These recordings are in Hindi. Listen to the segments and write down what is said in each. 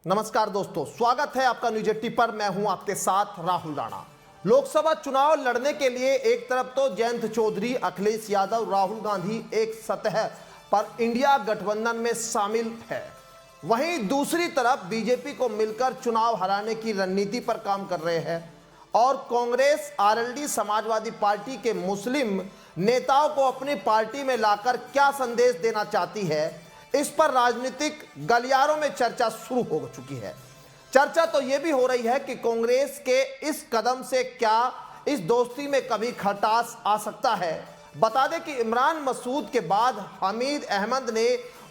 नमस्कार दोस्तों, स्वागत है आपका न्यूज 80 पर। मैं हूं आपके साथ राहुल राणा। लोकसभा चुनाव लड़ने के लिए एक तरफ तो जयंत चौधरी, अखिलेश यादव, राहुल गांधी एक सतह पर इंडिया गठबंधन में शामिल है, वहीं दूसरी तरफ बीजेपी को मिलकर चुनाव हराने की रणनीति पर काम कर रहे हैं और कांग्रेस आरएलडी समाजवादी पार्टी के मुस्लिम नेताओं को अपनी पार्टी में लाकर क्या संदेश देना चाहती है, इस पर राजनीतिक गलियारों में चर्चा शुरू हो चुकी है। चर्चा तो यह भी हो रही है कि कांग्रेस के इस कदम से क्या इस दोस्ती में कभी खटास आ सकता है। बता दें कि इमरान मसूद के बाद हमीद अहमद ने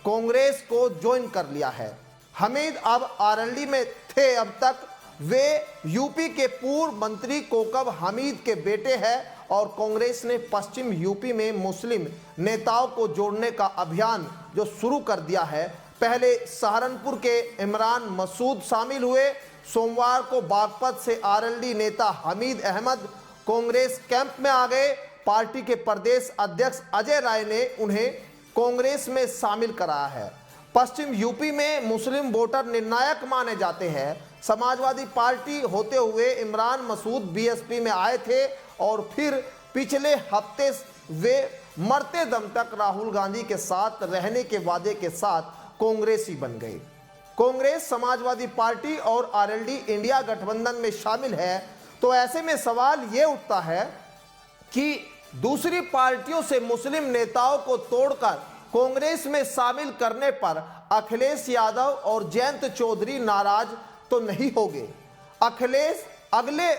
कांग्रेस को ज्वाइन कर लिया है। हमीद अब आरएलडी में थे। अब तक वे यूपी के पूर्व मंत्री कोकब हमीद के बेटे हैं और कांग्रेस ने पश्चिम यूपी में मुस्लिम नेताओं को जोड़ने का अभियान जो शुरू कर दिया है। पहले सहारनपुर के इमरान मसूद शामिल हुए। सोमवार को बागपत से आरएलडी नेता हमीद अहमद कांग्रेस कैंप में आ गए। पार्टी के प्रदेश अध्यक्ष अजय राय ने उन्हें कांग्रेस में शामिल कराया है। पश्चिम यूपी में मुस्लिम वोटर निर्णायक माने जाते हैं। समाजवादी पार्टी होते हुए इमरान मसूद बीएसपी में आए थे और फिर पिछले हफ्ते वे मरते दम तक राहुल गांधी के साथ रहने के वादे के साथ कांग्रेसी बन गए। कांग्रेस समाजवादी पार्टी और आरएलडी इंडिया गठबंधन में शामिल है, तो ऐसे में सवाल ये उठता है कि दूसरी पार्टियों से मुस्लिम नेताओं को तोड़कर कांग्रेस में शामिल करने पर अखिलेश यादव और जयंत चौधरी नाराज तो नहीं होंगे। अखिलेश अगले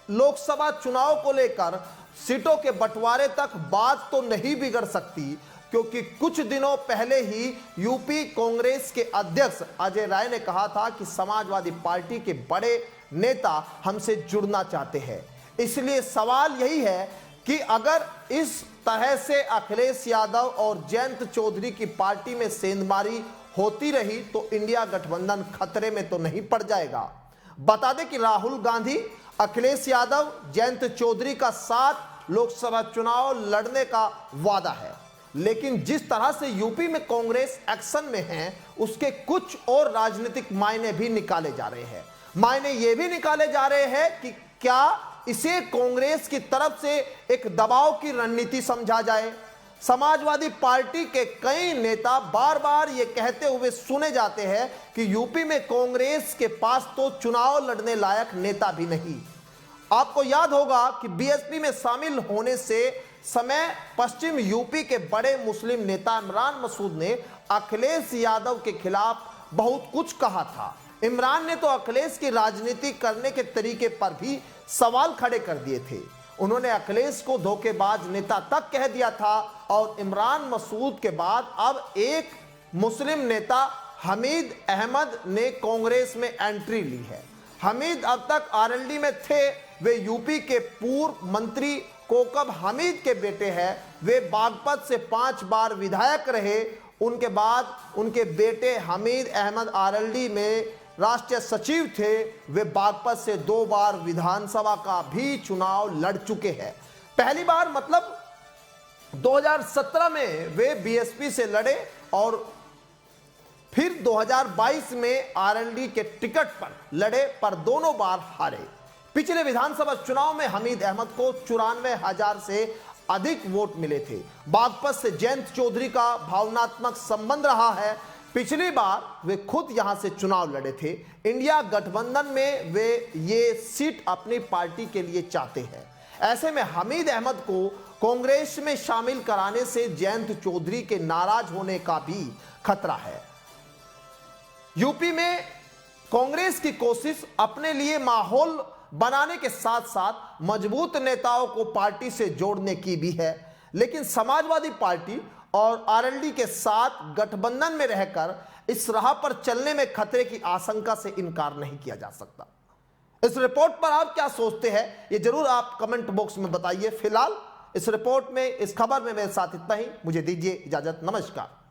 लोकसभा चुनाव को लेकर सीटों के बंटवारे तक बात तो नहीं बिगड़ सकती, क्योंकि कुछ दिनों पहले ही यूपी कांग्रेस के अध्यक्ष अजय राय ने कहा था कि समाजवादी पार्टी के बड़े नेता हमसे जुड़ना चाहते हैं। इसलिए सवाल यही है कि अगर इस तरह से अखिलेश यादव और जयंत चौधरी की पार्टी में सेंधमारी होती रही तो इंडिया गठबंधन खतरे में तो नहीं पड़ जाएगा। बता दें कि राहुल गांधी, अखिलेश यादव, जयंत चौधरी का साथ लोकसभा चुनाव लड़ने का वादा है, लेकिन जिस तरह से यूपी में कांग्रेस एक्शन में है उसके कुछ और राजनीतिक मायने भी निकाले जा रहे हैं। मायने ये भी निकाले जा रहे हैं कि क्या इसे कांग्रेस की तरफ से एक दबाव की रणनीति समझा जाए। समाजवादी पार्टी के कई नेता बार बार ये कहते हुए सुने जाते हैं कि यूपी में कांग्रेस के पास तो चुनाव लड़ने लायक नेता भी नहीं। आपको याद होगा कि बीएसपी में शामिल होने से समय पश्चिम यूपी के बड़े मुस्लिम नेता इमरान मसूद ने अखिलेश यादव के खिलाफ बहुत कुछ कहा था। इमरान ने तो अखिलेश की राजनीति करने के तरीके पर भी सवाल खड़े कर दिए थे। उन्होंने अखिलेश को धोखेबाज नेता तक कह दिया था और इमरान मसूद के बाद अब एक मुस्लिम नेता हमीद अहमद ने कांग्रेस में एंट्री ली है। हमीद अब तक आरएलडी में थे। वे यूपी के पूर्व मंत्री कोकब हमीद के बेटे हैं। वे बागपत से 5 बार विधायक रहे। उनके बाद उनके बेटे हमीद अहमद आरएलडी में राष्ट्रीय सचिव थे। वे बागपत से 2 बार विधानसभा का भी चुनाव लड़ चुके हैं। पहली बार मतलब 2017 में वे बीएसपी से लड़े और फिर 2022 में आरएलडी के टिकट पर लड़े, पर दोनों बार हारे। पिछले विधानसभा चुनाव में हमीद अहमद को 94,000 से अधिक वोट मिले थे। बागपत से जयंत चौधरी का भावनात्मक संबंध रहा है। पिछली बार वे खुद यहां से चुनाव लड़े थे। इंडिया गठबंधन में वे ये सीट अपनी पार्टी के लिए चाहते हैं। ऐसे में हमीद अहमद को कांग्रेस में शामिल कराने से जयंत चौधरी के नाराज होने का भी खतरा है। यूपी में कांग्रेस की कोशिश अपने लिए माहौल बनाने के साथ साथ मजबूत नेताओं को पार्टी से जोड़ने की भी है, लेकिन समाजवादी पार्टी और आरएलडी के साथ गठबंधन में रहकर इस राह पर चलने में खतरे की आशंका से इनकार नहीं किया जा सकता। इस रिपोर्ट पर आप क्या सोचते हैं, ये जरूर आप कमेंट बॉक्स में बताइए। फिलहाल इस रिपोर्ट में, इस खबर में मेरे साथ इतना ही। मुझे दीजिए इजाजत। नमस्कार।